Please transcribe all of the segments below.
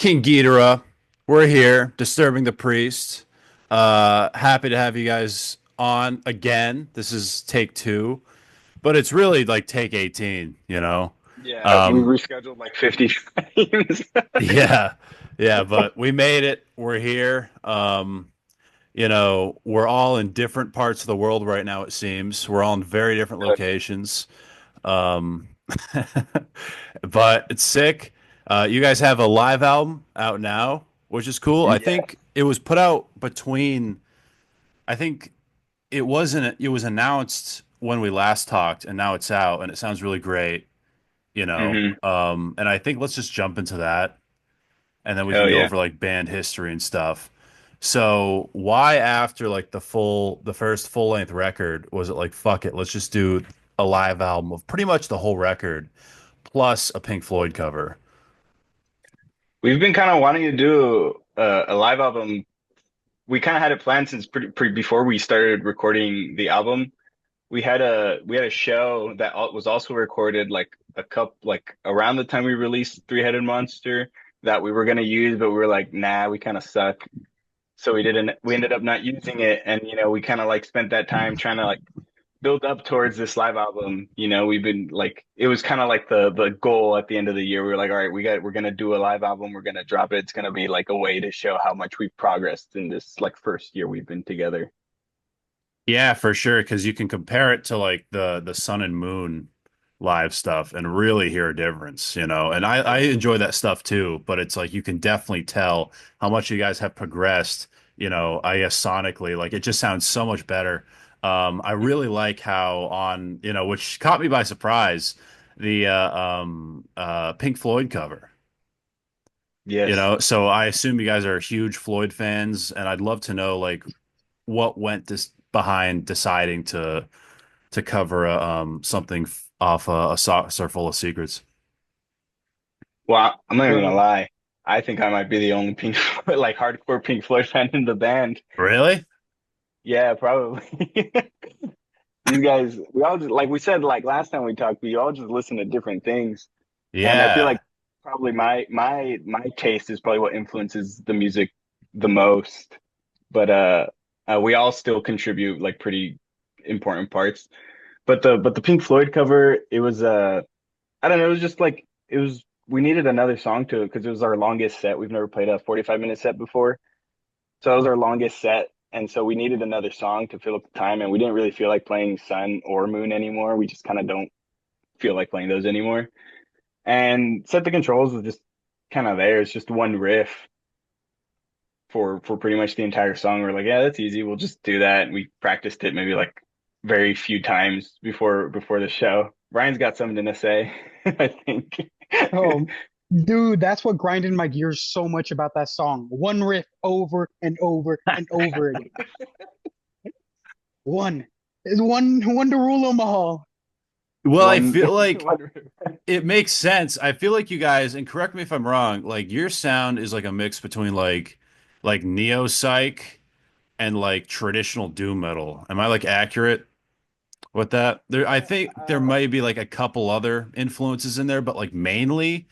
King Ghidra, we're here disturbing the priest. Happy to have you guys on again. This is take two, but it's really like take 18, you know? Yeah, we Um, rescheduled like 50 times. yeah, yeah, but we made it. We're here. We're all in different parts of the world right now, it seems. We're all in very different locations. Um, but it's sick. You guys have a live album out now, which is cool. I Yeah. think it was put out between, I think it was announced when we last talked, and now it's out, and it sounds really great, you know. hmm And I think let's just jump into that, and then we can Hell go yeah. over like band history and stuff. So why after like the first full length record was it like fuck it, let's just do a live album of pretty much the whole record plus a Pink Floyd cover. We've been kind of wanting to do a live album. We kind of had it planned since pretty before we started recording the album. We had a show that was also recorded like around the time we released Three-Headed Monster that we were gonna use, but we were like, nah, we kind of suck. So we ended up not using it, and we kind of like spent that time trying to like build up towards this live album. We've been like, it was kind of like the goal at the end of the year. We were like, all right, we're gonna do a live album. We're gonna drop it. It's gonna be like a way to show how much we've progressed in this like first year we've been together. Yeah, for sure, because you can compare it to like the Sun and Moon live stuff and really hear a difference, you know. And I enjoy that stuff too, but it's like you can definitely tell how much you guys have progressed, you know, I guess sonically. Like it just sounds so much better. I really like how on, you know, which caught me by surprise, the Pink Floyd cover. You Yes. know, so I assume you guys are huge Floyd fans, and I'd love to know like what went this behind deciding to cover something off a saucer full of secrets. Well, I'm not even gonna Bro, lie. I think I might be the only Pink Floyd, like hardcore Pink Floyd fan in the band. Really? Yeah, probably. These guys, we all just like we said like last time we talked, we all just listen to different things. And I feel like Yeah. probably my taste is probably what influences the music the most. But we all still contribute like pretty important parts. But the Pink Floyd cover, it was I don't know, it was just like it was we needed another song to it because it was our longest set. We've never played a 45-minute set before. So it was our longest set. And so we needed another song to fill up the time, and we didn't really feel like playing Sun or Moon anymore. We just kind of don't feel like playing those anymore. And Set the Controls was just kind of there. It's just one riff for pretty much the entire song. We're like, yeah, that's easy. We'll just do that. And we practiced it maybe like very few times before the show. Ryan's got something to say, I think. oh, dude, that's what grinded my gears so much about that song. One riff over and over and over again. One. There's one to rule them all. Well, I One, feel like one it makes sense. I feel like you guys, and correct me if I'm wrong, like your sound is like a mix between like neo-psych and like traditional doom metal. Am I like accurate with that? There, I think there might be like a couple other influences in there, but like mainly,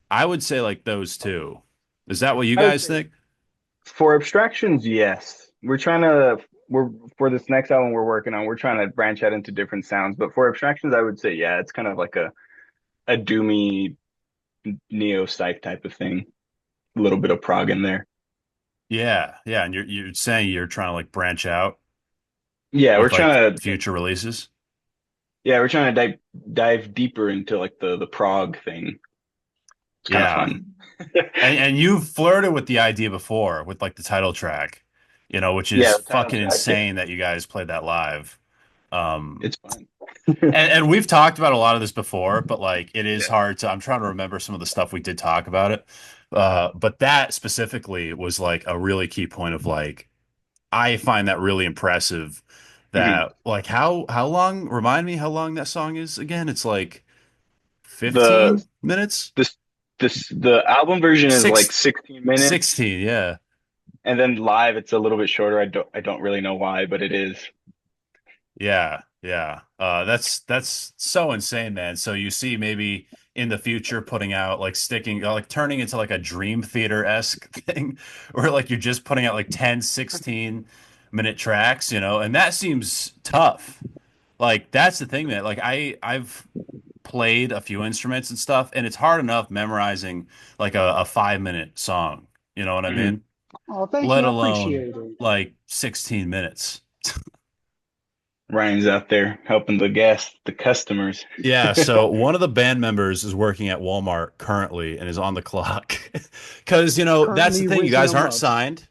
I would say like those two. Is that what you I would guys say think? for abstractions, yes. We're for this next album we're working on, we're trying to branch out into different sounds. But for abstractions, I would say, yeah, it's kind of like a doomy neo psych type of thing. A little bit of prog in there. Yeah, yeah, and you're saying you're trying to like branch out Yeah, we're with like trying to future releases. we're trying to dive deeper into like the prog thing. It's kind of Yeah. fun. And you've flirted with the idea before with like the title track, you know, which Yeah, is the title fucking track. insane that you guys played that live. Um It's fun. and we've talked about a lot of this before, but like it is Yeah. hard to I'm trying to remember some of the stuff we did talk about it. But that specifically was like a really key point of like I find that really impressive Mhm. that like how long remind me how long that song is again? It's like The 15 minutes? the album version is like Six 16 minutes, 16, yeah. and then live it's a little bit shorter. I don't really know why, but it is. Yeah, yeah. That's so insane, man. So you see maybe in the future putting out like sticking like turning into like a Dream Theater-esque thing where like you're just putting out like 10, 16 minute tracks, and that seems tough. Like that's the thing, man. Like I've played a few instruments and stuff, and it's hard enough memorizing like a 5 minute song. You know what I Mhm. mean? Oh, thank Let you. I alone appreciate it. like 16 minutes. Ryan's out there helping the guests, the customers. Yeah, so one of the band members is working at Walmart currently and is on the clock. Because, that's the Currently thing. You wishing guys them aren't luck. signed,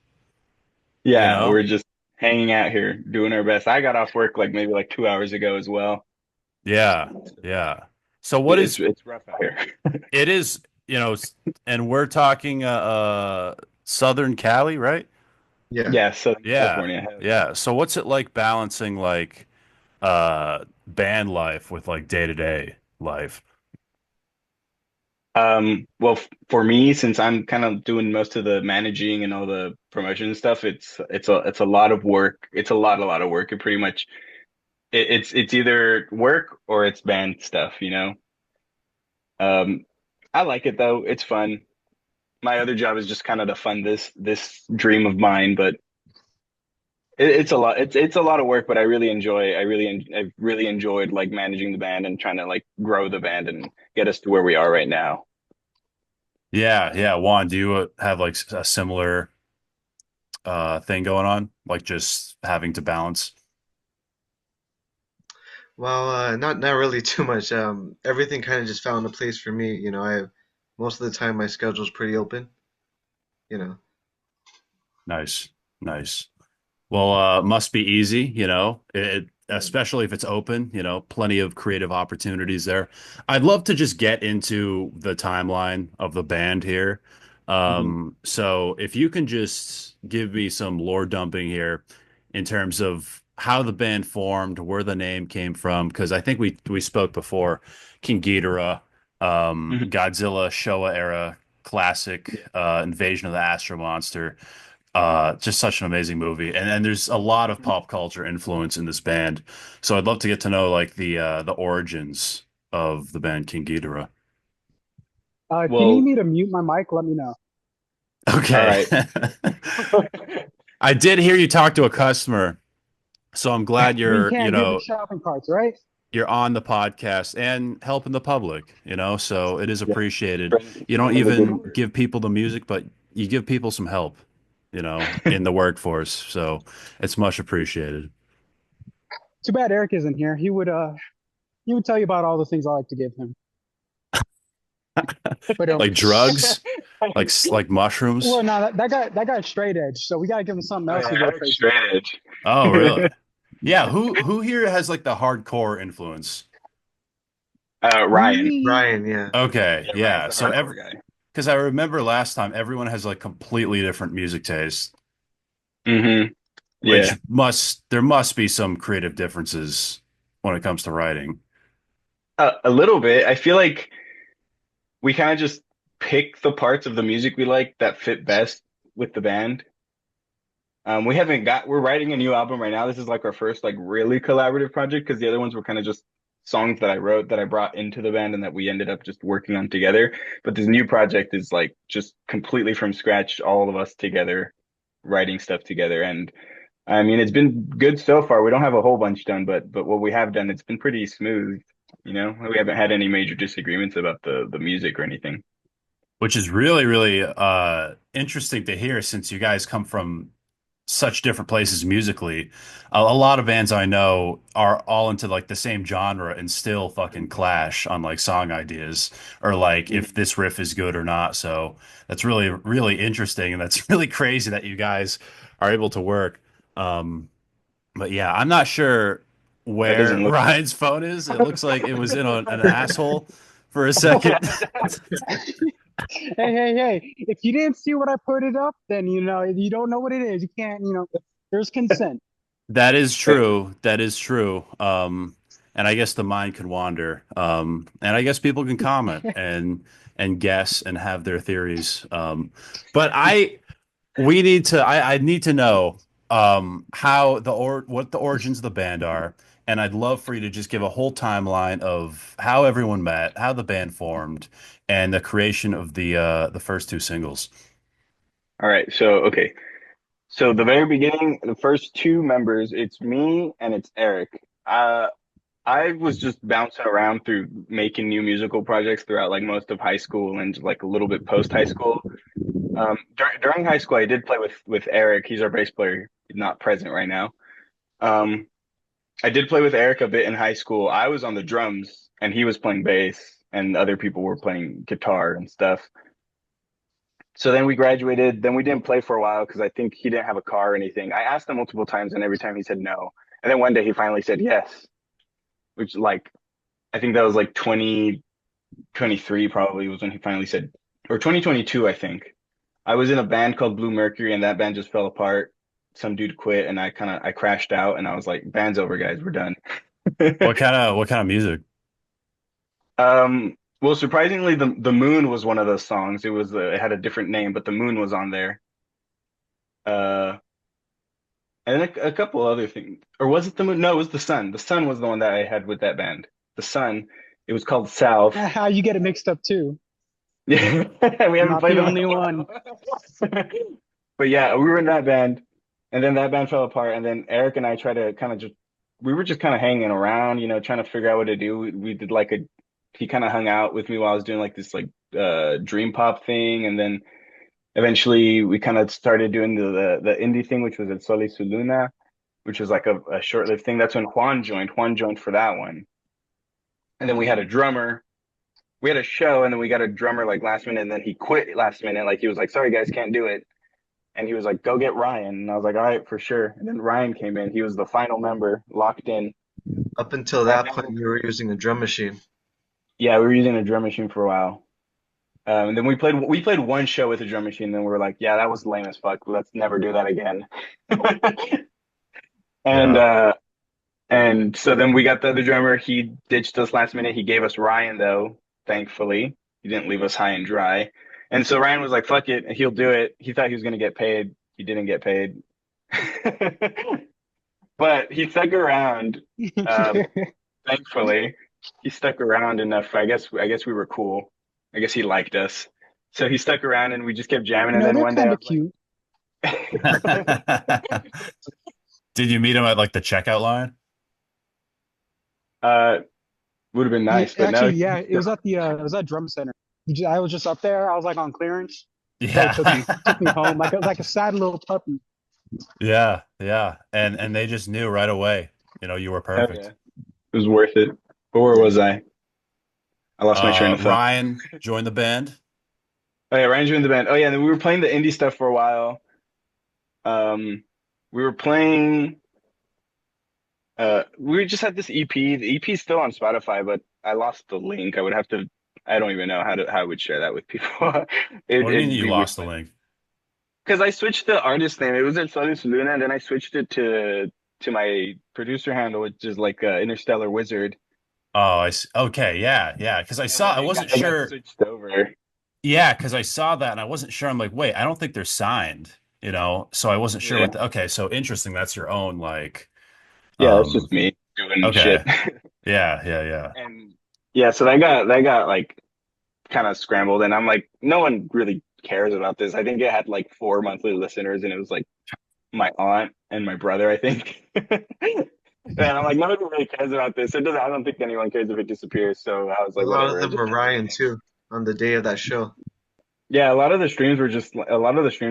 you Yeah, know? we're just hanging out here doing our best. I got off work like maybe like 2 hours ago as well. Yeah, yeah. So what It's is it's rough out here. it is, and we're talking Southern Cali, right? Yeah. Yeah, Southern Yeah, California. Hell yeah. yeah. So what's it like balancing like band life with like day-to-day life? Well, for me, since I'm kind of doing most of the managing and all the promotion and stuff, it's a lot of work. It's a lot of work. It pretty much it's either work or it's band stuff, you know. Um, I like it though. It's fun. My other job is just kind of to fund this dream of mine, but it's a lot. It's a lot of work, but I've really enjoyed like managing the band and trying to like grow the band and get us to where we are right now. Yeah, yeah. Juan, do you have like a similar thing going on? Like just having to balance? Well, not really too much. Everything kind of just fell into place for me. I have most of the time my schedule's pretty open. You know. Nice, nice. Well, must be easy, especially if it's open, plenty of creative opportunities there. I'd love to just get into the timeline of the band here. Mhm. So if you can just give me some lore dumping here in terms of how the band formed, where the name came from, because I think we spoke before, King Ghidorah, Mhm. Godzilla, Showa era classic, Yeah. Invasion of the Astro-Monster. Just such an amazing movie, and there's a lot of pop culture influence in this band. So I'd love to get to know like the origins of the band King Ghidorah. If you need Well, me to mute my mic, let me know. all Okay. right. I did hear you talk to a customer, so I'm glad We you're, can't do the shopping carts, right? you're on the podcast and helping the public, so it is Yeah, appreciated. spreading, You don't spreading the good even word. give people the music, but you give people some help, in the workforce. So it's much appreciated. Too bad Eric isn't here. He would tell you about all the things I like to give him. But Like drugs, like mushrooms. well, no, that guy's straight edge. So we gotta give him something Oh else to yeah, go Eric's crazy. straight edge. Oh, really? Yeah, who here has like the hardcore influence? Ryan. Me, Ryan, yeah. Okay, Yeah, Ryan's yeah. the So hardcore guy. because I remember last time everyone has like completely different music taste, Hmm. which Yeah. there must be some creative differences when it comes to writing. A little bit. I feel like we kind of just pick the parts of the music we like that fit best with the band. We're writing a new album right now. This is like our first like really collaborative project because the other ones were kind of just songs that I wrote that I brought into the band and that we ended up just working on together. But this new project is like just completely from scratch, all of us together, writing stuff together. And I mean, it's been good so far. We don't have a whole bunch done, but what we have done, it's been pretty smooth. You know, we haven't had any major disagreements about the music or anything. Which is really, really interesting to hear since you guys come from such different places musically. A lot of bands I know are all into like the same genre and still fucking clash on like song ideas or like if Mhm. this riff is good or not. So that's really, really interesting. And that's really crazy that you guys are able to work. Um, but yeah, I'm not sure That where doesn't look good. Ryan's phone is. It looks like it was in an asshole for a second. hey, hey, hey! If you didn't see what I put it up, then you don't know what it is. You can't, there's consent. That is true. That is true. And I guess the mind can wander. And I guess people can comment and guess and have their theories. But we need to I need to know how what the origins of the band are and I'd love for you to just give a whole timeline of how everyone met, how the band formed, and the creation of the first two singles. All right. So, okay. So the very beginning, the first two members, it's me and it's Eric. Uh, I was just bouncing around through making new musical projects throughout like most of high school and like a little bit post high school. During high school, I did play with Eric. He's our bass player. He's not present right now. Um, I did play with Eric a bit in high school. I was on the drums and he was playing bass, and other people were playing guitar and stuff. So then we graduated. Then we didn't play for a while because I think he didn't have a car or anything. I asked him multiple times, and every time he said no. And then one day he finally said yes, which like I think that was like 2023 probably was when he finally said, or 2022 I think. I was in a band called Blue Mercury, and that band just fell apart. Some dude quit, and I crashed out, and I was like, band's over, guys, we're done. What kind of music? Well, surprisingly, the Moon was one of those songs. It had a different name, but the Moon was on there. Uh, and a couple other things. Or was it the Moon? No, it was the Sun. The Sun was the one that I had with that band. The Sun. It was called South. How you get it mixed up too? Yeah, we haven't Not played the them in only a one. while. But yeah, we were in that band, and then that band fell apart, and then Eric and I tried to kind of just we were just kind of hanging around, trying to figure out what to do. We did like a he kind of hung out with me while I was doing like this like dream pop thing, and then eventually we kind of started doing the indie thing, which was El Sol y Su Luna, which was like a short-lived thing. That's when Juan joined. Juan joined for that one, and then we had a drummer. We had a show, and then we got a drummer like last minute, and then he quit last minute. Like he was like, "Sorry guys, can't do it." And he was like, "Go get Ryan." And I was like, "All right, for sure." And then Ryan came in. He was the final member, locked in. Up until And that then point, you were using a drum machine. yeah, we were using a drum machine for a while. And then we played one show with a drum machine. And then we were like, "Yeah, that was lame as fuck. Let's never do that again." And Yeah. and so then we got the other drummer. He ditched us last minute. He gave us Ryan though, thankfully. He didn't leave us high and dry. And so Ryan was like, "Fuck it, he'll do it." He thought he was gonna get paid. He didn't get paid. But he stuck around. Um, thankfully, he stuck around enough. I guess we were cool. I guess he liked us. So he stuck around and we just kept jamming. And then They're one day kind I of was cute. Did you meet him at like the checkout line? like, would have been Yeah, nice, but no. actually, yeah, it was at the it was at Drum Center. I was just up there. I was like on clearance. Bro Yeah. took me home like a sad little puppy. Yeah, yeah. And they just knew right away, you were Hell yeah, perfect. it was worth it. But where was I? I lost my train of thought. Ryan joined the band. Oh yeah, Ryan joined the band. Oh yeah, and then we were playing the indie stuff for a while. We were playing. We just had this EP. The EP is still on Spotify, but I lost the link. I would have to. I don't even know how I would share that with people. What do you mean It'd you be weird lost the link? because I switched the artist name. It was at Solus Luna, and then I switched it to my producer handle, which is like Interstellar Wizard. Oh, I see. Okay, yeah, yeah. Because And then I it got wasn't it got sure. switched over. Yeah, because I saw that and I wasn't sure. I'm like, wait, I don't think they're signed. So I wasn't sure Yeah, okay, so interesting. That's your own like, yeah, that's just um, me doing shit. okay. Yeah, yeah, yeah. And yeah, so that got like kind of scrambled, and I'm like, no one really cares about this. I think it had like 4 monthly listeners, and it was like my aunt and my brother, I think. And I'm like, nobody really cares about this. It doesn't. I don't think anyone cares if it disappears. So I was A like, lot of whatever. I them just were Ryan too on the day of that show. yeah. A lot of the streams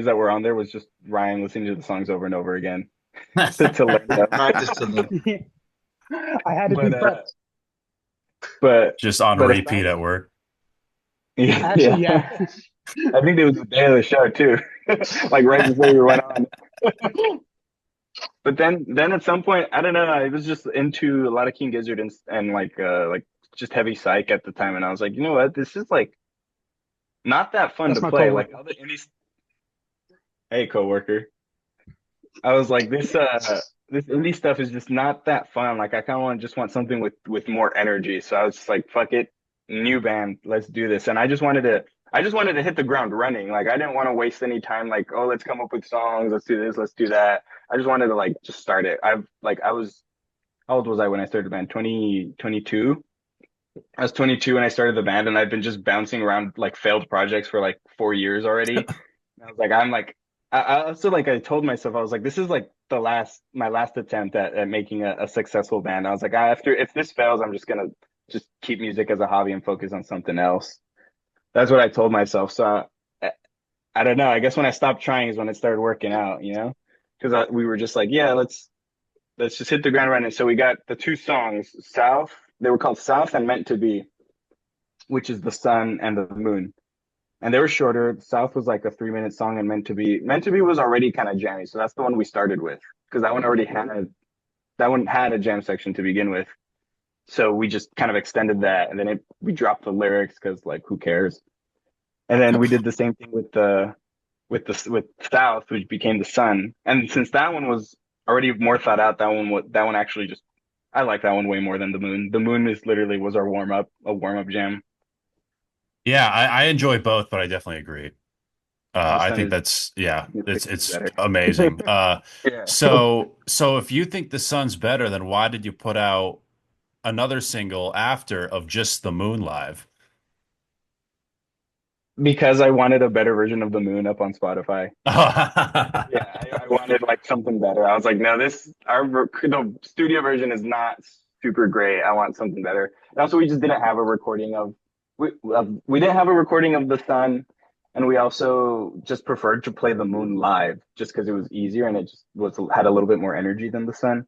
that were on there was just Ryan listening to the songs over and over again to learn them. Practice to them. I had to be But prepped. but Just on but repeat aside, at work. yeah, Actually, yeah. yeah. I think it was the day of the show too, like right before we went on. But then at some point, I don't know, I was just into a lot of King Gizzard and like just heavy psych at the time, and I was like, you know what, this is like not that fun That's to my play. Like coworker. all the indie, hey coworker, I was like this indie stuff is just not that fun. Like I kind of just want something with more energy. So I was just like, fuck it, new band, let's do this. And I just wanted to hit the ground running. Like I didn't want to waste any time. Like, oh, let's come up with songs, let's do this, let's do that. I just wanted to like just start it. I was how old was I when I started the band? 22. I was 22 when I started the band, and I've been just bouncing around like failed projects for like 4 years already. And I was like, I also like, I told myself, I was like, this is like my last attempt at making a successful band. I was like, after, if this fails, I'm just gonna just keep music as a hobby and focus on something else. That's what I told myself. So I, I don't know. I guess when I stopped trying is when it started working out, because we were just like, yeah, let's just hit the ground running. So we got the two songs, South. They were called South and Meant to Be, which is the sun and the moon. And they were shorter. South was like a 3 minute song, and Meant to Be was already kind of jammy. So that's the one we started with because that one had a jam section to begin with. So we just kind of extended that, and then we dropped the lyrics because like who cares? And then we did the same thing with South, which became the Sun. And since that one was already more thought out, that one actually just I like that one way more than the Moon. The Moon is literally was our warm up jam. Yeah, I enjoy both, but I definitely agree. The I Sun think is that's yeah, significantly it's better. amazing. Yeah. So if you think the sun's better, then why did you put out another single after of just the Moon Live? Because I wanted a better version of the Moon up on Spotify. Yeah, I wanted like something better. I was like, no, the studio version is not super great. I want something better. And also, we just didn't have a recording we didn't have a recording of the sun, and we also just preferred to play the moon live, just because it was easier and it just was had a little bit more energy than the sun.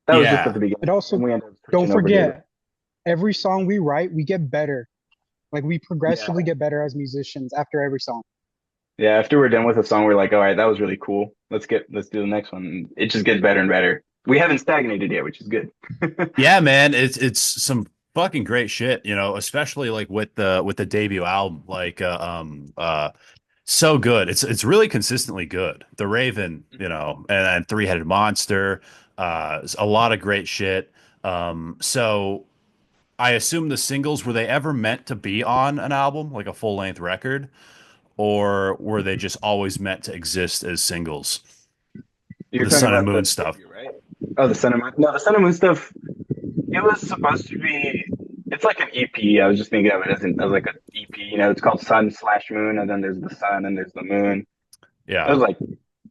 That was just at Yeah. the And beginning, and also, we ended up don't switching over to forget, every song we write, we get better. Like we yeah, progressively get better as musicians after every song. yeah. After we're done with a song, we're like, all right, that was really cool. Let's do the next one. It just gets better and better. We haven't stagnated yet, which is good. Yeah, man, it's some fucking great shit, especially like with the debut album, like so good. It's really consistently good. The Raven, and Three-Headed Monster, a lot of great shit. So I assume the singles were they ever meant to be on an album, like a full-length record, or were they just always meant to exist as singles? You're The talking Sun and about Moon the stuff. debut, right? Oh, the Sun and Moon. No, the Sun and Moon stuff. It was supposed to be. It's like an EP. I was just thinking of it as like an EP. It's called Sun slash Moon, and then there's the Sun and there's the Moon. I Yeah. was like,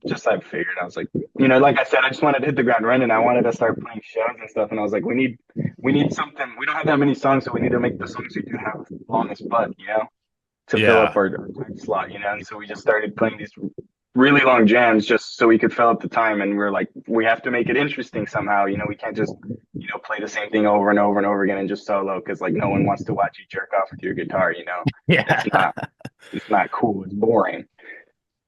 just I figured. I was like, like I said, I just wanted to hit the ground running. I wanted to start playing shows and stuff, and I was like, we need something. We don't have that many songs, so we need to make the songs we do have long as fuck, to fill up Yeah. our time slot, And so we just started playing these really long jams just so we could fill up the time. And we're like, we have to make it interesting somehow. We can't just, play the same thing over and over and over again and just solo because like no one wants to watch you jerk off with your guitar. It's Yeah. not it's not cool. It's boring.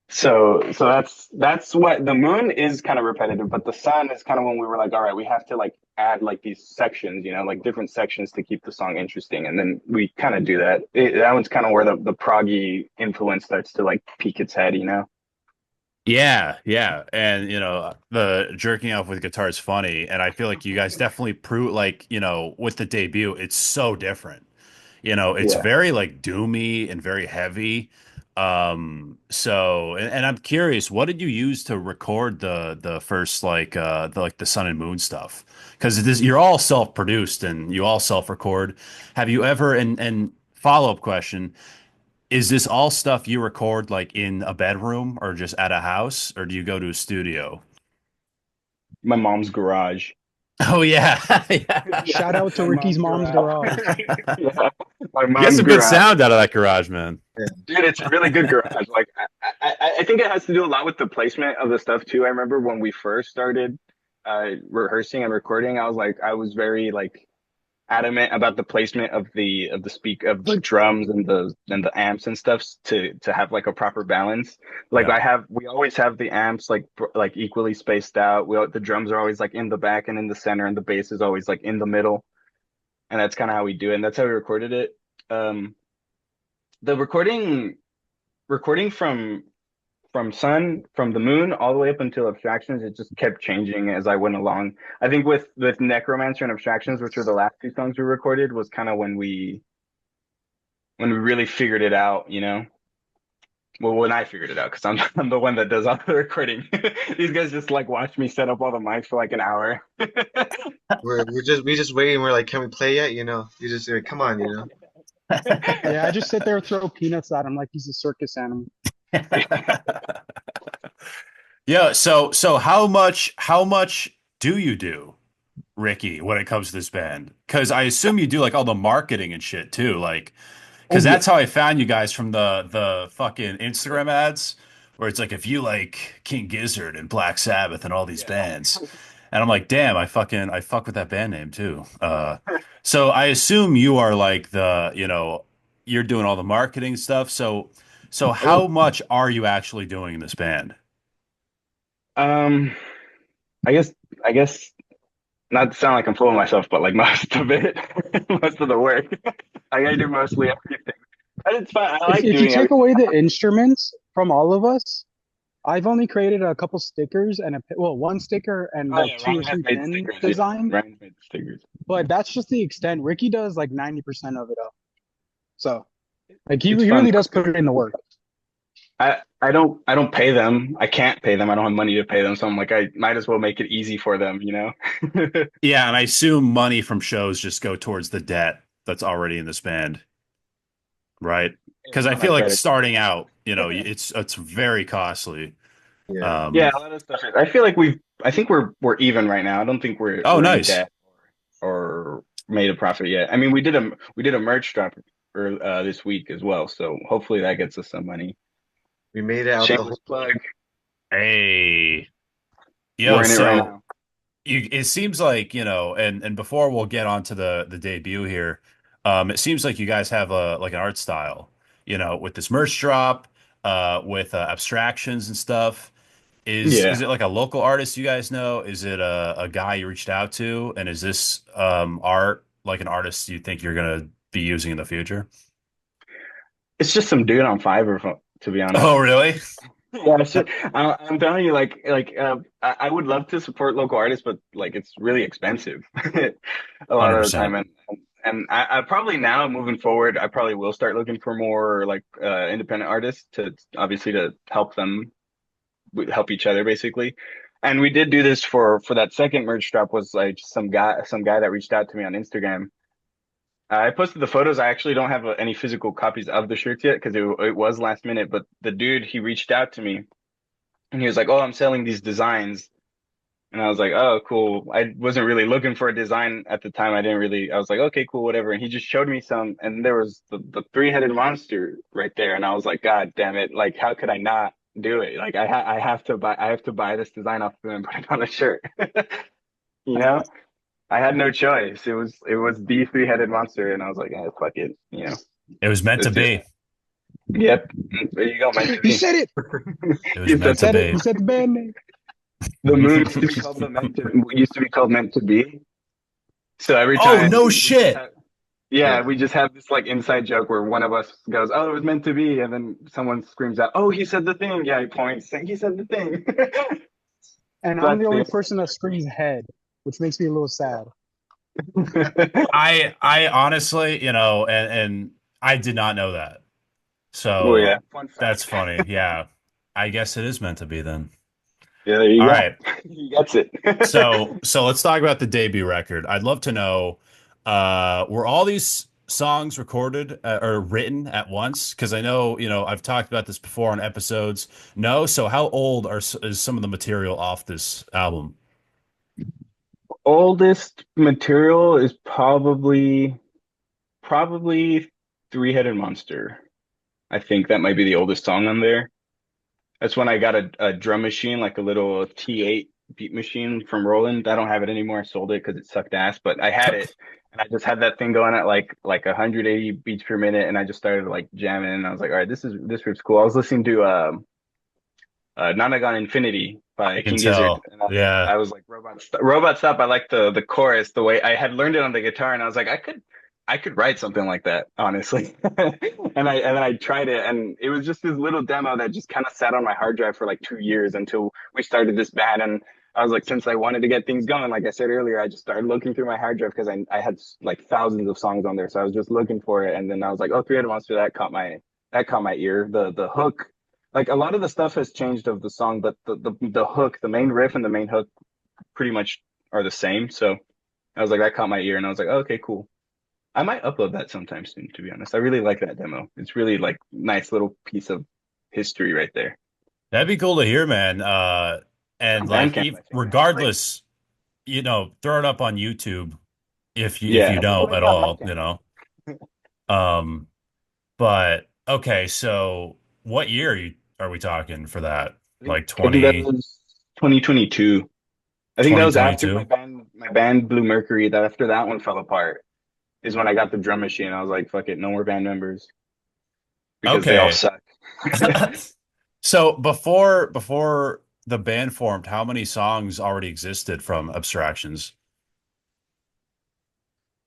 So that's what the moon is kind of repetitive, but the sun is kind of when we were like, all right, we have to like add like these sections, like different sections to keep the song interesting, and then we kind of do that. That one's kind of where the proggy influence starts to like peek its head. Yeah, yeah. And the jerking off with guitar is funny. And I feel like you guys definitely prove like, with the debut, it's so different. It's Yeah. very like doomy and very heavy. And I'm curious, what did you use to record the first the Sun and Moon stuff? Because this you're all self-produced and you all self-record. Have you ever and follow-up question, is this all stuff you record like in a bedroom or just at a house, or do you go to a studio? My mom's garage. Oh yeah, yeah. Shout out to My Ricky's mom's mom's garage. garage. Yeah, my Get mom's some good garage. sound out of that garage, man. Yeah. Dude, it's a really good garage. Like I think it has to do a lot with the placement of the stuff too. I remember when we first started rehearsing and recording, I was very like adamant about the placement of the drums and the amps and stuff to have like a proper balance. Like Yeah. we always have the amps like equally spaced out. The drums are always like in the back and in the center, and the bass is always like in the middle. And that's kind of how we do it. And that's how we recorded it. The recording from the moon all the way up until abstractions, it just kept changing as I went along. I think with necromancer and abstractions, which were the last two songs we recorded, was kind of when we really figured it out. well, when I figured it out, because I'm the one that does all the recording. These guys just like watch me set up all the mics for like an hour. We just waiting. We're like, can we play yet? You just like, come on, Yeah, I just sit there, throw peanuts at him like he's a circus animal. Yeah, so how much do you do, Ricky, when it comes to this band? Because I assume you do like all the marketing and shit too, like Oh because yeah. that's how I found you guys from the fucking Instagram ads, where it's like if you like King Gizzard and Black Sabbath and all these Yeah. bands, and I'm like, damn, I fuck with that band name too. So I assume you are like you're doing all the marketing stuff. So Oh, how much are you actually doing in this band? um, I guess I guess not to sound like I'm fooling myself, but like most of it, most of the work, I do mostly everything. And it's fun. I like If you doing take everything. away the instruments from all of us, I've only created a couple stickers and one sticker and Oh like yeah, two or Ryan has three made pin stickers. Yeah, designs. Ryan's made stickers. But that's just the extent. Ricky does like 90% of it up. So like It's he fun really though, does 'cause put it in the work. I don't pay them. I can't pay them. I don't have money to pay them. So I'm like, I might as well make it easy for them, you know? Yeah, and I assume money from shows just go towards the debt that's already in this band, right? Because I On my feel like credit card. starting out, it's very costly. Yeah. Yeah, Um, a lot of stuff. I feel like I think we're even right now. I don't think oh, we're in nice. debt or made a profit yet. I mean, we did a merch drop this week as well. So hopefully that gets us some money. We made it out the Shameless hole. plug. Hey, yo, We're in it right so now. it seems like, and before we'll get on to the debut here, it seems like you guys have a like an art style, with this merch drop, with abstractions and stuff. Is Yeah. it like a local artist you guys know? Is it a guy you reached out to? And is this art like an artist you think you're gonna be using in the future? It's just some dude on Fiverr, to be honest. Oh, really? Yeah, I'm telling you, I would love to support local artists, but like it's really expensive a lot of the time, 100%. and I probably now moving forward, I probably will start looking for more like independent artists to obviously to help them help each other basically. And we did do this for that second merch drop was like some guy that reached out to me on Instagram. I posted the photos. I actually don't have any physical copies of the shirts yet because it was last minute. But the dude, he reached out to me and he was like, "Oh, I'm selling these designs." And I was like, "Oh, cool." I wasn't really looking for a design at the time. I was like, "Okay, cool, whatever." And he just showed me some, and there was the three-headed monster right there. And I was like, "God damn it. Like, how could I not do it? Like, I have to buy this design off of him and put it on a shirt." You know? I had no choice. It was the three-headed monster. And I was like, "Yeah, fuck it. It was meant to Let's do it." be. Yep. There you go, meant to He be. said it. It was He He meant said to said it. be. He said the band name. the moon used to be called meant to be. So every Oh, time no we just shit. have, yeah, Yeah. we just have this like inside joke where one of us goes, "Oh, it was meant to be," and then someone screams out, "Oh, he said the thing." Yeah, he points, saying he said the thing. And I'm the That's the only inside person that screams head, which makes me a little sad. joke. I honestly, and I did not know that. Well, yeah, So fun that's fact. funny. Yeah. I guess it is meant to be then. Yeah, there you All go. right. He gets it. So let's talk about the debut record. I'd love to know, were all these songs recorded or written at once? Because I know, I've talked about this before on episodes. No, so how old is some of the material off this album? Oldest material is probably Three-Headed Monster. I think that might be the oldest song on there. That's when I got a drum machine, like a little T8 beat machine from Roland. I don't have it anymore. I sold it because it sucked ass, but I had it, and I just had that thing going at like 180 beats per minute, and I just started like jamming, and I was like, all right, this riff's cool. I was listening to Nanagon Infinity I by can King Gizzard, tell. and Yeah. I was like, Robot Stop. I like the chorus, the way I had learned it on the guitar, and I was like, I could write something like that, honestly. And then I tried it, and it was just this little demo that just kind of sat on my hard drive for like 2 years until we started this band. And I was like, since I wanted to get things going, like I said earlier, I just started looking through my hard drive because I had like thousands of songs on there, so I was just looking for it. And then I was like, oh, Three-Headed Monster, that caught my ear. The hook. like a lot of the stuff has changed of the song, but the hook, the main riff and the main hook pretty much are the same. So I was like, that caught my ear, and I was like, oh, okay, cool. I might upload that sometime soon, to be honest. I really like that demo. It's really like nice little piece of history right there. That'd be cool to hear, man. And On like, Bandcamp, I think actually. regardless, throw it up on YouTube if Yeah, you I think it know might at be on all, Bandcamp. Um, but okay, so what year are we talking for that? Like I think that 20 was 2022. I think that twenty was twenty after two? my band Blue Mercury. That after that one fell apart is when I got the drum machine. I was like, fuck it, no more band members because they all Okay. suck. So before the band formed, how many songs already existed from Abstractions?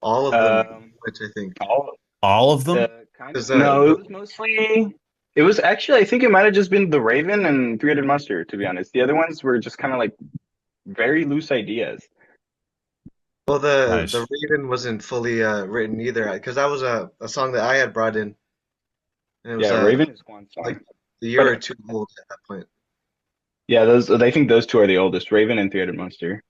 All of them, Um, which I think. all All of them? kind of Because no, it was mostly. It was actually, I think it might have just been the Raven and Three-Headed Monster, to be honest. The other ones were just kind of like very loose ideas. well, the Nice. Raven wasn't fully written either, because that was a song that I had brought in, and it was Yeah, Raven is one like song, a year or but two old at that point. yeah, those I think those two are the oldest, Raven and Three-Headed Monster.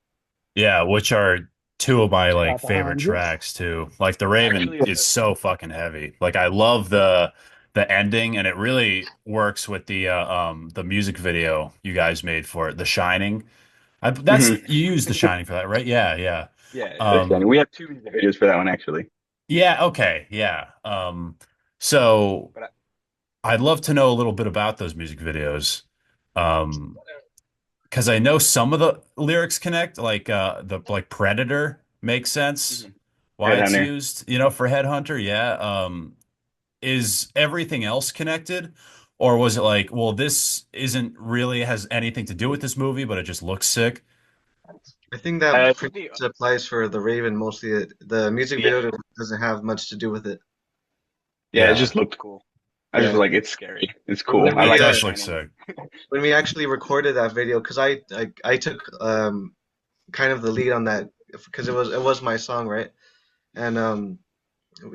Yeah, which are two of my like Spot favorite behind you. tracks too. Like the Raven Actually, is so fucking heavy. Like I love the ending and it really works with the music video you guys made for it, The Shining. That's mhm. you used The Shining for that, right? Yeah, yeah. Yeah, that's funny. Um We have two music videos for that one actually. yeah, okay, yeah. So But I'd love to know a little bit about those music videos. Um because I know some of the lyrics connect, like the like Predator makes sense mhm. why it's Headhunter. used, for Headhunter. Yeah. Is everything else connected? Or was it like, well, this isn't really has anything to do with this movie, but it just looks sick? I think that I pretty think the much applies for the Raven mostly. The music yeah video doesn't have much to do with it. yeah it Yeah. just looked cool. I just Yeah. was like, it's scary. It's When cool. when I It we like the does look shining. sick. when we actually recorded that video, because I took kind of the lead on that because it was my song, right? And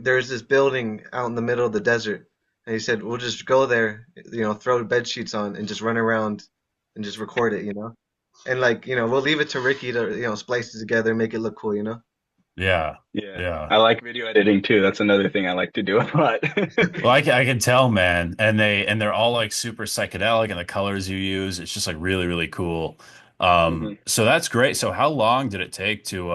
there's this building out in the middle of the desert, and he said we'll just go there, throw bed sheets on and just run around and just record it, and like we'll leave it to Ricky to splice it together, make it look cool, Yeah. Yeah, Yeah. I like video editing too. That's another thing I like to do a lot. Well, I can tell, man, and they're all like super psychedelic, and the colors you use, it's just like really really cool. Mhm. So that's great. So how long did it take to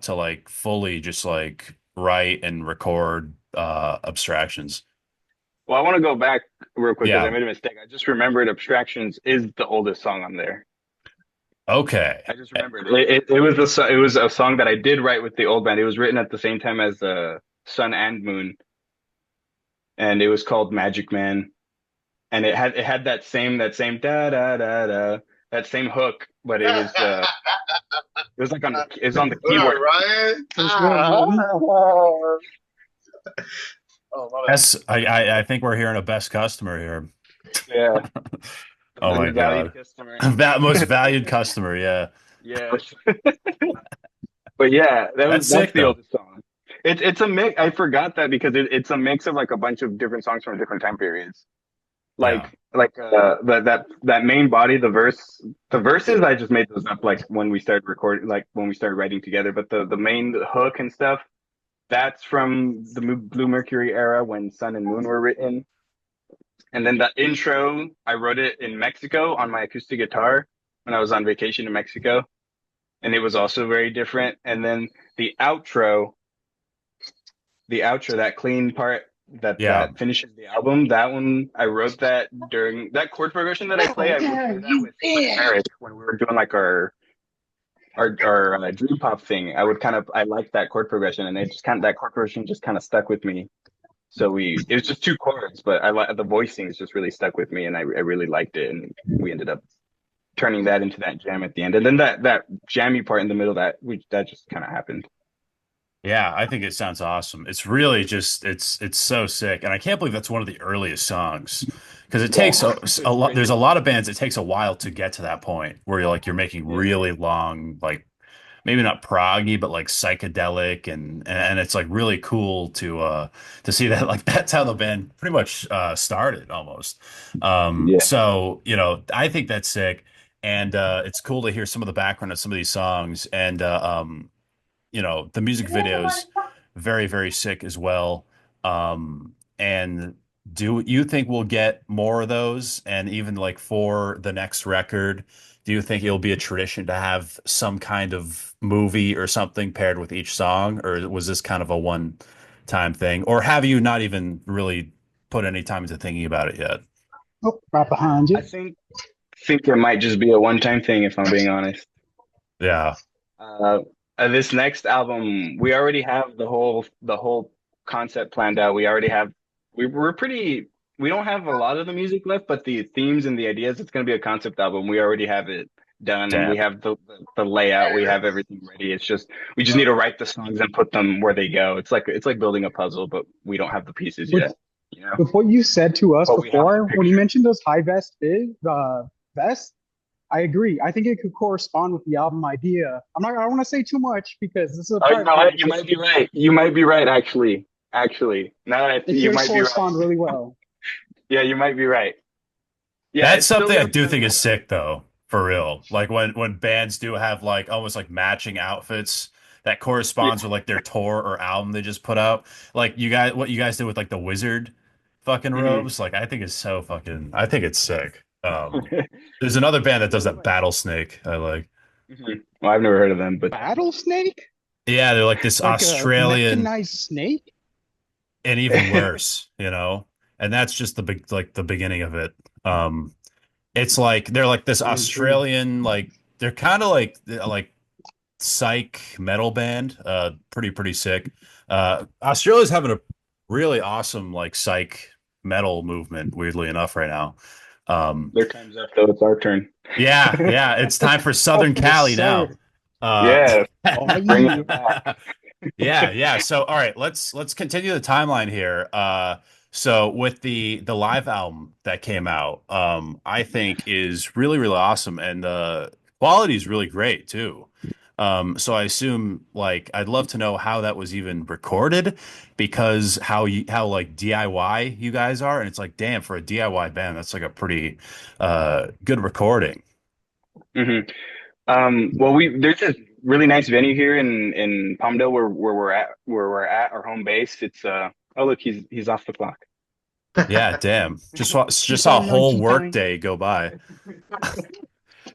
like fully just like write and record abstractions? Well, I want to go back real quick because I Yeah. made a mistake. I just remembered Abstractions is the oldest song on there. Okay. I just remembered it was it was a song that I did write with the old band. It was written at the same time as Sun and Moon, and it was called Magic Man. And it had that same da da da da that same hook, but it was like it was on the What up, keyboard. Ryan? What's good, man? Oh, my bad. Yes, I think we're hearing a best customer here. Yeah, the Oh most my valued God. customer. That most valued customer, yeah. Yeah, but yeah, That's that's sick the though. oldest song. It's a mix. I forgot that because it's a mix of like a bunch of different songs from different time periods. Yeah. That main body, the verses I just made those up like when we started recording, like when we started writing together. But the main hook and stuff, that's from the Blue Mercury era when Sun and Moon were written. And then the intro, I wrote it in Mexico on my acoustic guitar when I was on vacation in Mexico, and it was also very different. And then the outro, that clean part Yeah. that finishes the album, that one I wrote that during that chord progression that I play. I would play that with Eric when we were doing like our dream pop thing. I liked that chord progression, and it just kind of that chord progression just kind of stuck with me. So it was just two chords, but I like the voicing is just really stuck with me, and I really liked it, and we ended up turning that into that jam at the end, and then that jammy part in the middle that just kind of happened. Yeah, I think it sounds awesome. It's really just it's so sick, and I can't believe that's one of the earliest songs because it takes Yeah, a it's lot. There's crazy. a lot of bands. It takes a while to get to that point where you're making Yeah. really long like maybe not proggy, but like psychedelic, and it's like really cool to see that like that's how the band pretty much started almost. Yeah. So I think that's sick, and it's cool to hear some of the background of some of these songs, and the music videos very, very sick as well. And do you think we'll get more of those? And even like for the next record, do you think it'll be a tradition to have some kind of movie or something paired with each song, or was this kind of a one-time thing? Or have you not even really put any time into thinking about it yet? Oh, right behind I you. think it might just be a one-time thing if I'm being honest. Yeah, Uh, this next album, we already have the whole concept planned out. We already have we're pretty we don't have a lot of the music left, but the themes and the ideas, it's going to be a concept album. We already have it done, and we damn. have the layout. We have everything ready. It's just we just need to write the songs and put them where they go. It's like building a puzzle, but we don't have the pieces With yet, you know. with what you said to us But we have the before, when you picture. mentioned those high vests, I agree. I think it could correspond with the album idea. I don't want to say too much because this is a Oh, you private know what? You might conversation. be right. You might be right, actually. Actually, now that It you could might be right. correspond really well. Yeah, you might be right. Yeah, That's it's still something I gonna be do done think in is sick though, for real. Like when bands do have like almost like matching outfits that corresponds yeah. with like their tour or album they just put out. Like what you guys did with like the Wizard fucking hmm robes, like I think it's sick. There's another band that does that Battlesnake I like. Well, I've never heard of them, but Battlesnake? Yeah, they're like this Like a Australian mechanized snake? and even worse. And that's just the beginning of it. It's like they're like this I'm intrigued. Australian like they're kind of like psych metal band. Pretty sick. Australia's having a really awesome like psych metal movement, weirdly enough, right now. Um, their time's up, though. It's our turn. yeah, it's time for Southern Yes, Cali now. sir. Uh, Yeah, Oh, bring yeah. it back. yeah. So, all right, let's continue the timeline here. So with the live album that came out, I Yeah. think is really really awesome, and the quality is really great too. So I assume like I'd love to know how that was even recorded, because how like DIY you guys are, and it's like damn for a DIY band that's like a pretty good recording. hmm well, we there's this really nice venue here in Palmdale where we're at our home base. It's oh look, he's off the clock. Yeah, damn. You Just saw a starting on whole tea work time? day go by.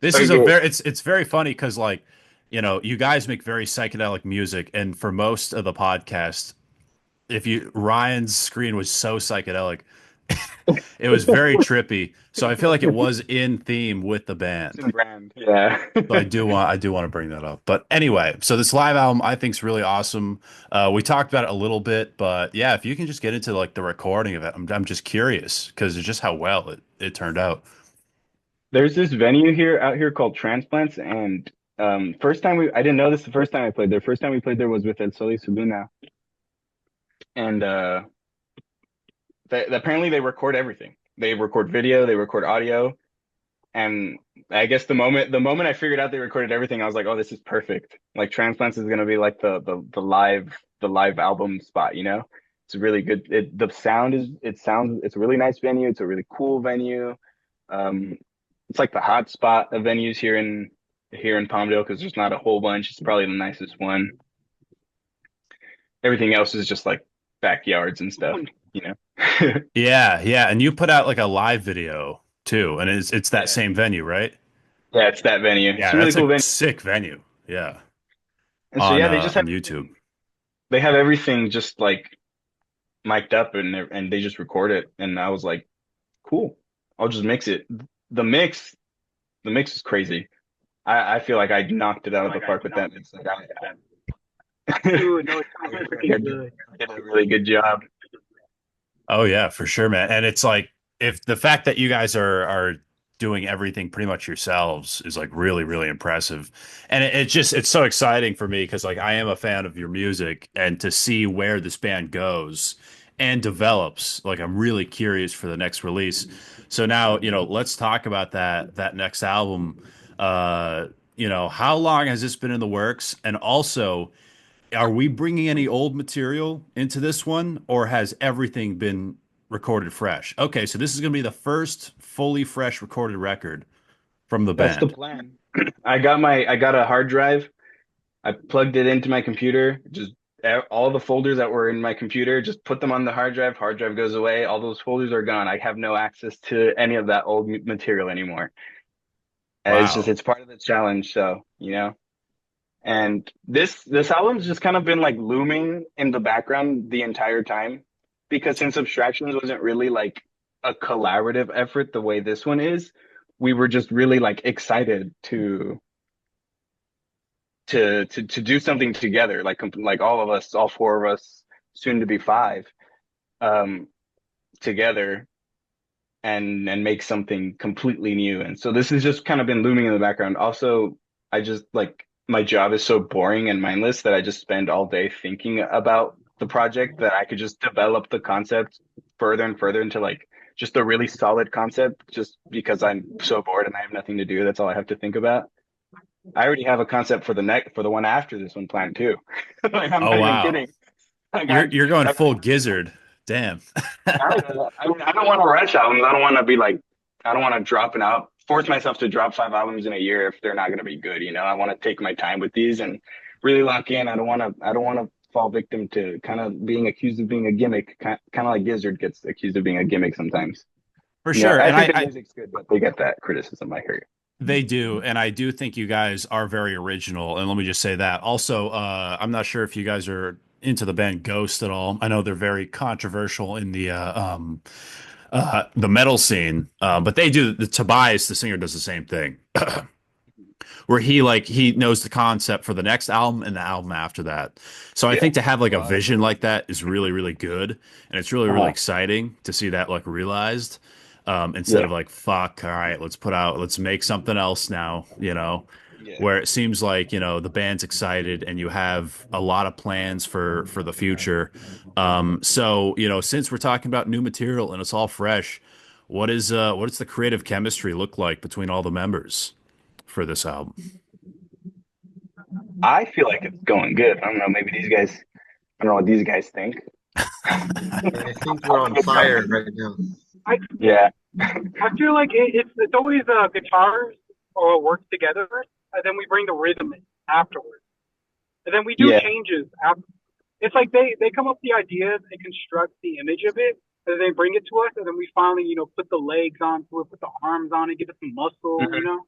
This is a Okay. very it's very funny because like, you guys make very psychedelic music, and for most of the podcast, if you Ryan's screen was so psychedelic, it was very trippy. So I feel like it was in theme with the It's band. in brand. Yeah. So I do want to bring that up. But anyway, so this live album I think is really awesome. We talked about it a little bit, but yeah, if you can just get into like the recording of it, I'm just curious because it's just how well it turned out. There's this venue here out here called Transplants, and first time I didn't know this the first time I played there. First time we played there was with El Sol y Su Luna, and apparently they record everything. They record video, they record audio, and I guess the moment I figured out they recorded everything, I was like, oh, this is perfect. Like Transplants is gonna be like the live album spot, you know? It's really good. It's a really nice venue. It's a really cool venue. Um, it's like the hot spot of venues here in Palmdale because there's not a whole bunch. It's probably the nicest one. Everything else is just like backyards and stuff, you know? Yeah, and you put out like a live video too, and it's that Yeah. same venue, right? Yeah, it's that venue. It's Yeah, a really that's a cool venue. sick venue. Yeah, And so yeah, they just on have YouTube. everything just like mic'd up and they just record it. And I was like, cool. I'll just mix it. The mix, the mix is crazy. I feel like I knocked it out of the park with that mix. Like Dude, no, it I sounds feel like pretty good. I did a really good job. Oh yeah, for sure, man. And it's like if the fact that you guys are doing everything pretty much yourselves is like really really impressive, and it's so exciting for me because like I am a fan of your music, and to see where this band goes and develops, like I'm really curious for the next release. So now let's talk about that next album. Uh, how long has this been in the works? And also, are we bringing any old material into this one, or has everything been recorded fresh? Okay, so this is going to be the first fully fresh recorded record from the That's the band. plan. I got a hard drive. I plugged it into my computer, just all the folders that were in my computer, just put them on the hard drive. Hard drive goes away. All those folders are gone. I have no access to any of that old material anymore. It's just, Wow. it's part of the challenge. So, and this album's just kind of been like looming in the background the entire time because since Abstractions wasn't really like a collaborative effort the way this one is, we were just really like excited to do something together, like all of us, all four of us, soon to be five, um, together and make something completely new. And so this has just kind of been looming in the background. Also, I just like my job is so boring and mindless that I just spend all day thinking about the project that I could just develop the concept further and further into like just a really solid concept just because I'm so bored and I have nothing to do. That's all I have to think about. I already have a concept for the one after this one planned too. Like I'm Oh not even wow. kidding. Like You're going I full gizzard. Damn. I mean, I don't want to rush albums. I don't want to be like, I don't want to force myself to drop 5 albums in a year if they're not going to be good. I want to take my time with these and really lock in. I don't want to fall victim to kind of being accused of being a gimmick, kind of like Gizzard gets accused of being a gimmick sometimes. For sure. I And think the music's good, but they get that criticism, I hear. they do, and I do think you guys are very original. And let me just say that. Also, I'm not sure if you guys are into the band Ghost at all. I know they're very controversial in the metal scene, but they do. The Tobias, the singer, does the same thing, where he knows the concept for the next album and the album after that. So I Yeah. think to have like a Well, vision like that is really, really good, and it's really, really uh-huh. exciting to see that like realized. Instead Yeah. of like, fuck, all right, let's make something else now, Yeah. where it seems like, the band's excited and you have a lot of plans for the future. So, since we're talking about new material and it's all fresh, what does the creative chemistry look like between all the members for this album? I feel like it's going good. I don't know. Maybe these guys, I don't know what these guys think. I think we're on fire right now. I Yeah. I feel like it's always guitars or work together, and then we bring the rhythm in afterwards, and then we do Yeah. changes after. It's like they come up with the idea, they construct the image of it, and then they bring it to us, and then we finally put the legs onto it, put the arms on it, give it some muscle, Mhm.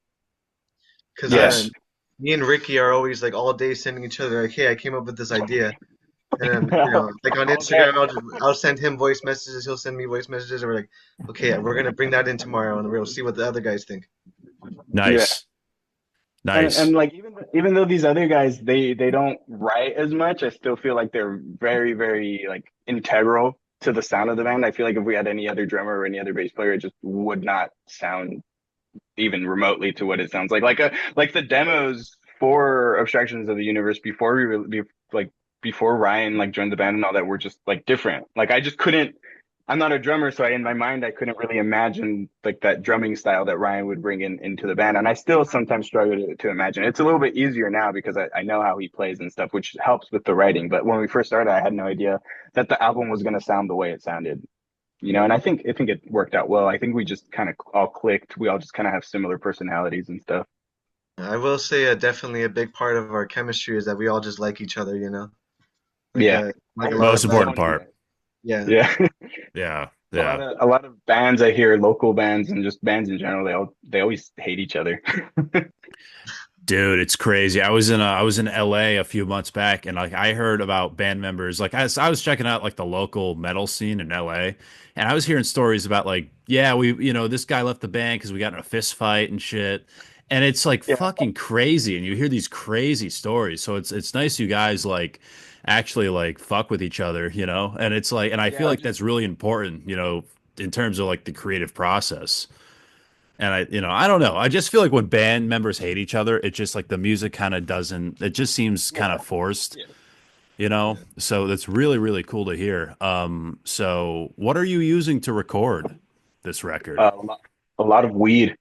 Because Yeah. Nice. me and Ricky are always like all day sending each other like, "Hey, I came up with this idea," and then like on All day. Instagram, I'll send him voice messages, he'll send me voice messages, and we're like, "Okay, we're gonna bring that in tomorrow, and we'll see what the other guys think." Yeah. Nice. And Nice. like even though these other guys they don't write as much, I still feel like they're very, very like integral to the sound of the band. I feel like if we had any other drummer or any other bass player, it just would not sound even remotely to what it sounds like. Like the demos for Abstractions of the Universe before like before Ryan like joined the band and all that were just like different. Like I just couldn't. I'm not a drummer, so in my mind I couldn't really imagine like that drumming style that Ryan would bring into the band, and I still sometimes struggle to imagine. It's a little bit easier now because I know how he plays and stuff, which helps with the writing. But when we first started, I had no idea that the album was going to sound the way it sounded. And I think it worked out well. I think we just kind of all clicked. We all just kind of have similar personalities and stuff. I will say, definitely a big part of our chemistry is that we all just like each other, like Yeah. like a lot Most of important Tony, part. yeah. yeah. Yeah. A Yeah. lot of a lot of bands I hear, local bands and just bands in general, they always hate each other. Dude, it's crazy. I was in LA a few months back, and like I heard about band members. Like I was checking out like the local metal scene in LA, and I was hearing stories about like, yeah, this guy left the band because we got in a fist fight and shit. And it's like Yeah. fucking crazy, and you hear these crazy stories. So it's nice you guys like actually like fuck with each other, And it's like, and I feel Yeah, like just that's really important, in terms of like the creative process. And I don't know. I just feel like when band members hate each other, it just like the music kind of doesn't, it just seems kind yeah. of forced, Yeah. Yeah. So that's really, really cool to hear. So what are you using to record this record? A lot of weed.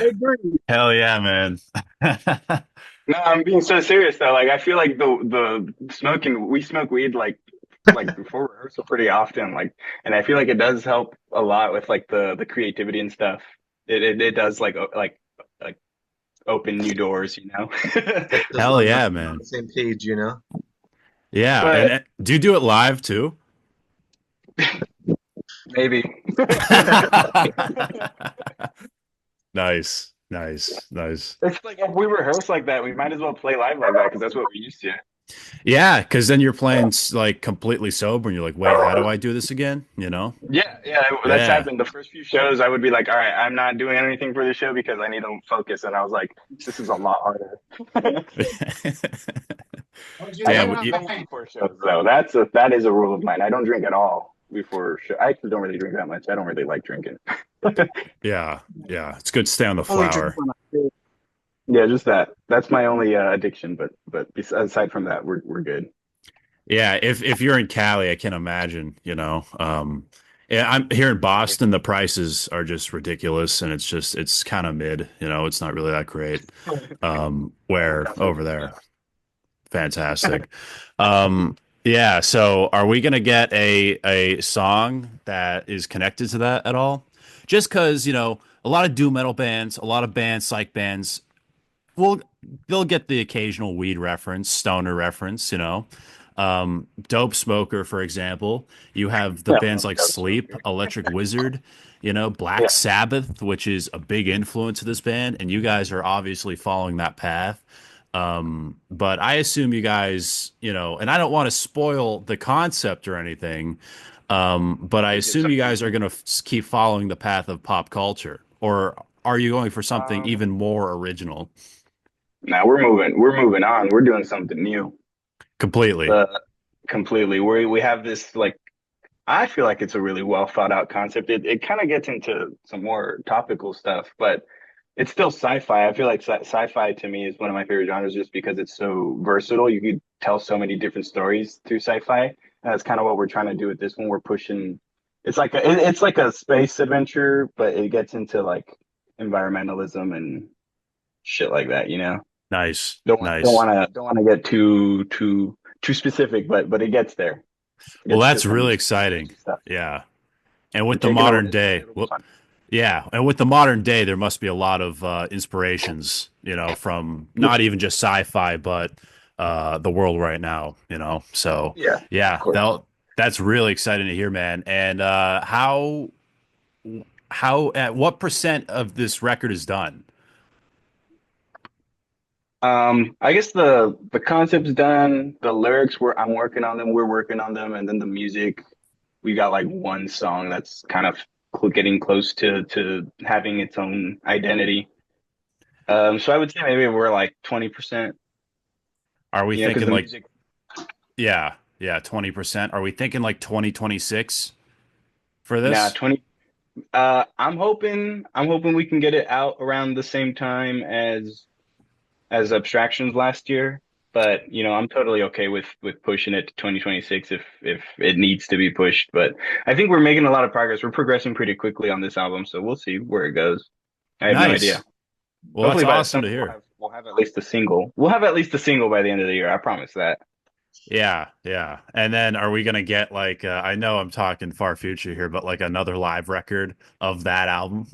agree. Hell yeah, man. No, I'm being so serious though. Like I feel like the smoking we smoke weed like before rehearsal pretty often. Like and I feel like it does help a lot with like the creativity and stuff. It does like open new doors, you know. Gets us Hell on yeah, on man. the same page, you know? Yeah, and But do you do it live too? maybe. Nice, nice, nice. It's like if we rehearse like that, we might as well play live like that because that's what we used to. Yeah, because then you're playing like completely sober, and you're like, wait, how do I do this again? You know? Yeah, yeah, that's Yeah. happened. The first few shows, I would be like, all right, I'm not doing anything for this show because I need to focus. And I was like, this is a lot harder. I Damn, never drink before shows though. That is a rule of mine. I don't drink at all before show. I actually don't really drink that much. I don't really like drinking. yeah, yeah. It's good to stay on the Only drink flower. when I feel. Yeah, just that. That's my only addiction. But aside from that, we're good. Yeah, if you're in Cali, I can imagine, you know. Yeah, I'm here in Boston, the prices are just ridiculous and it's kind of mid, you know, it's not really that great. Where over there, fantastic. Yeah, so are we gonna get a song that is connected to that at all? Just because, you know, a lot of doom metal bands, a lot of bands, psych bands, well, they'll get the occasional weed reference, stoner reference, you know. Dope Smoker, for example. You have the Yeah, bands love like Dope Sleep, Smoker. Electric Wizard, you know, Black Yeah, Sabbath, which is a big influence of this band, and you guys are obviously following that path. But I assume you guys, you know, and I don't want to spoil the concept or anything, but I it's assume you okay. guys are going to keep following the path of pop culture, or are you going for something Um, even more original? Now we're moving on. We're doing something new. Completely. Uh, completely. We have this like I feel like it's a really well thought out concept. It kind of gets into some more topical stuff, but it's still sci-fi. I feel like sci-fi to me is one of my favorite genres just because it's so versatile. You could tell so many different stories through sci-fi. And that's kind of what we're trying to do with this one. We're pushing. It's like a space adventure, but it gets into like environmentalism and shit like that. You know, Nice. don't want don't Nice. want to don't want to get too specific, but it gets there. It Well, gets to that's some really sketchy exciting. stuff. Yeah. And So with the take it away. modern day, It'll be well, fun. yeah, and with the modern day, there must be a lot of inspirations, you know, from Yeah, not even just sci-fi, but the world right now, you know. So, yeah, of yeah, course. that's really exciting to hear, man. And how at what percent of this record is done? I guess the concept's done. The lyrics were I'm working on them. We're working on them, and then the music. We got like one song that's kind of getting close to having its own identity. So I would say maybe we're like 20%. Are we You know, because thinking the like, music. yeah, yeah, 20%? Are we thinking like 2026 for Nah, this? 20. I'm hoping we can get it out around the same time as Abstractions last year. But I'm totally okay with pushing it to 2026 if it needs to be pushed. But I think we're making a lot of progress. We're progressing pretty quickly on this album, so we'll see where it goes. I have no idea. Nice. Well, that's Hopefully by the awesome summer to hear. we'll have at least a single. We'll have at least a single by the end of the year. I promise that. Yeah, yeah. And then are we gonna get like I know I'm talking far future here, but like another live record of that album?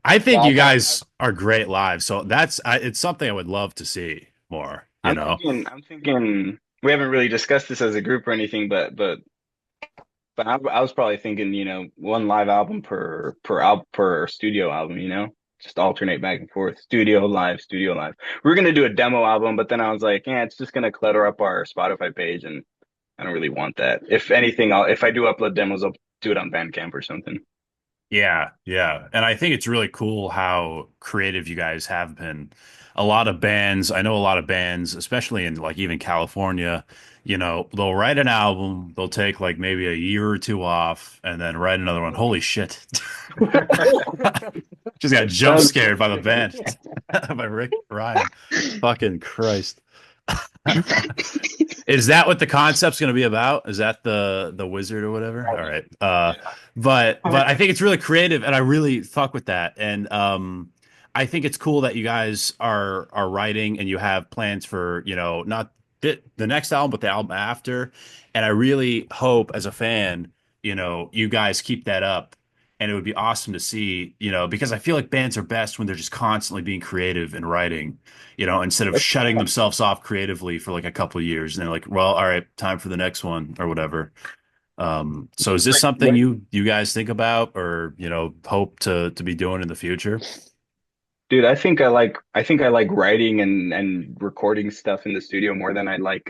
I Yeah, think you guys are great live, so it's something I would love to see more, you know. I'm thinking we haven't really discussed this as a group or anything, but I was probably thinking, one live album per studio album, just alternate back and forth, studio live, studio live. We were gonna do a demo album, but then I was like, yeah, it's just gonna clutter up our Spotify page, and I don't really want that. If anything, if I do upload demos, I'll do it on Bandcamp or something. Yeah, yeah. And I think it's really cool how creative you guys have been. A lot of bands, I know a lot of bands, especially in like even California, you know, they'll write an album, they'll take like maybe a year or two off and then write another one. Holy shit. Just got That jump was scared by the crazy. band by Rick Ryan. Fucking Christ. Is that what the concept's going to be about? Is that the wizard or whatever? All right. Yeah. But I think it's really creative, and I really fuck with that. And I think it's cool that you guys are writing and you have plans for, not the next album, but the album after. And I really hope as a fan, you guys keep that up. And it would be awesome to see, because I feel like bands are best when they're just constantly being creative and writing, instead of That's shutting fun. themselves off creatively for like a couple of years. And they're like, well, all right, time for the next one or whatever. So is this Like something what, you guys think about or, hope to be doing in the future? dude? I think I like writing and recording stuff in the studio more than I like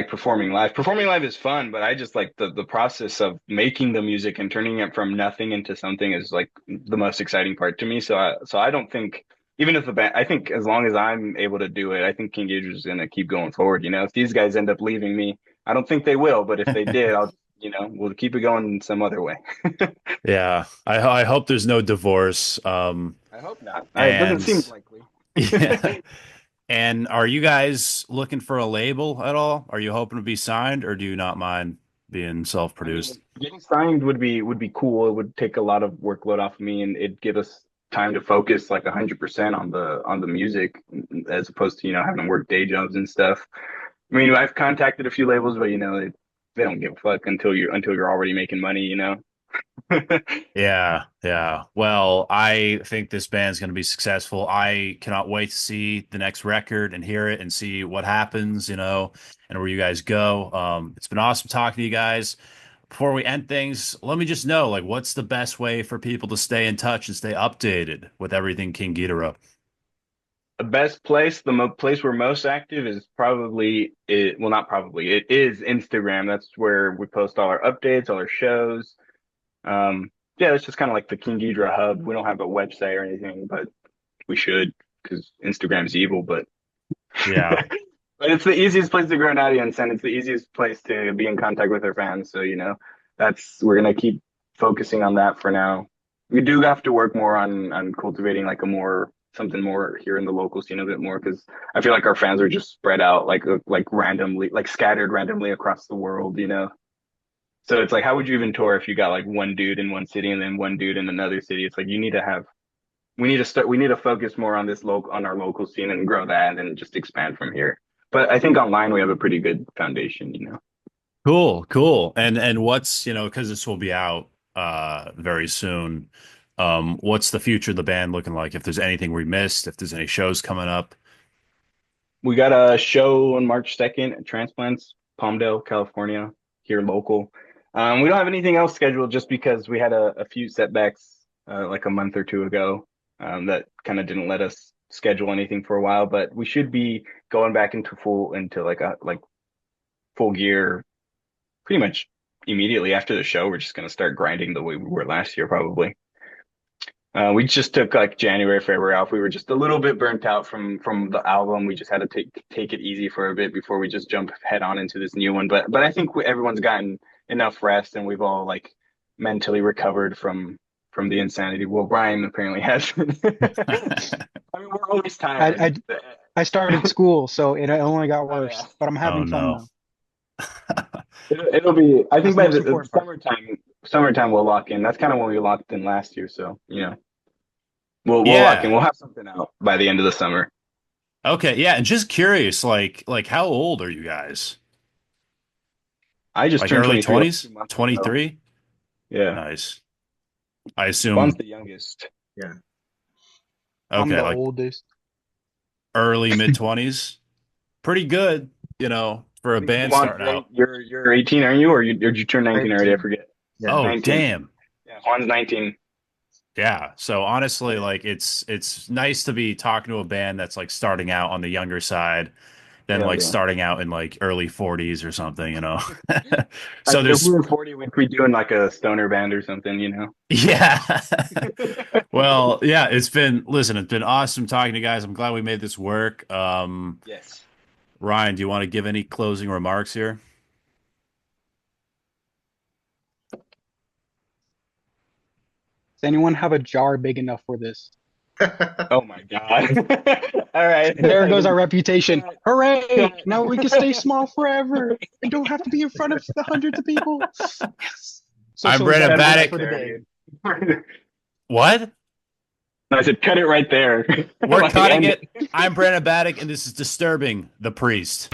performing live. Performing live is fun, but I just like the process of making the music and turning it from nothing into something is like the most exciting part to me. So I don't think even if the band, I think as long as I'm able to do it, I think King Ghidra is gonna keep going forward. If these guys end up leaving me, I don't think they will, but if they did, we'll keep it going some other way. Yeah, I hope there's no divorce. I hope not. It doesn't And seem likely. yeah. And are you guys looking for a label at all? Are you hoping to be signed, or do you not mind being I self-produced? mean, getting signed would be cool. It would take a lot of workload off of me, and it'd give us time to focus like 100% on the music, as opposed to having to work day jobs and stuff. I mean, I've contacted a few labels, but they don't give a fuck until you're already making money. Yeah, yeah. Well, I think this band's going to be successful. I cannot wait to see the next record and hear it and see what happens, and where you guys go. It's been awesome talking to you guys. Before we end things, let me just know, like, what's the best way for people to stay in touch and stay updated with everything King Ghidorah? The best place, place we're most active is probably it. Well, not probably. It is Instagram. That's where we post all our updates, all our shows. Yeah, it's just kind of like the King Ghidra hub. We don't have a website or anything, but we should because Instagram's evil. But Yeah. but it's the easiest place to grow an audience, and it's the easiest place to be in contact with our fans. So that's we're gonna keep focusing on that for now. We do have to work more on cultivating like a more something more here in the local scene a bit more because I feel like our fans are just spread out like randomly, like scattered randomly across the world. So it's like, how would you even tour if you got like one dude in one city and then one dude in another city? It's like we need to focus more on on our local scene and grow that and just expand from here. But I think online we have a pretty good foundation. Cool, cool. And what's, because this will be out very soon. What's the future of the band looking like? If there's anything we missed, if there's any shows coming up. We got a show on March 2nd at Transplants, Palmdale, California, here local. We don't have anything else scheduled just because we had a few setbacks like a month or two ago that kind of didn't let us schedule anything for a while. But we should be going back into like full gear pretty much immediately after the show. We're just gonna start grinding the way we were last year, probably. We just took like January, February off. We were just a little bit burnt out from the album. We just had to take it easy for a bit before we just jump head on into this new one. But I think everyone's gotten enough rest and we've all like mentally recovered from the insanity. Well, Brian apparently has. I mean, we're always tired. I, I I started school, so it only got Oh yeah. worse. But I'm Oh having fun no. now. It'll be. I think That's the by most the important part. summertime we'll lock in. That's kind of when we locked in last year. So we'll lock in. Yeah. We'll have something out by the end of the summer. Okay. Yeah. And just curious, like how old are you guys? I just Like turned early 23 like 20s? 2 months ago. 23? Yeah. Nice. I Juan's assume, the youngest. Yeah. I'm okay, the like oldest. early mid 20s. Pretty good, for I a think band Juan, starting out. you're 18, aren't you? Or did you turn 19 already? I 19. forget. Yeah. Oh, 19. damn. Yeah, Juan's 19. Yeah. So Oh, honestly, yeah. like it's nice to be talking to a band that's like starting out on the younger side than Hell like yeah. starting out in like early 40s or something. I So mean, if we there's were 40, we'd be doing like a stoner band or something. yeah. Well, yeah, it's been awesome talking to you guys. I'm glad we made this work. Yes. Ryan, do you want to give any closing remarks here? Does anyone have a jar big enough for this? Oh my God. All right. There goes our reputation. Cut, Hooray! cut. Now we can stay small forever and don't have to be in front of the hundreds of people. Yes. I'm Is Brandon that Cut it merch right Battick. for the there, day? dude. What? I said, cut it right there. We're Like, cutting end it. I'm Brandon Battick, and this is Disturbing the Priest.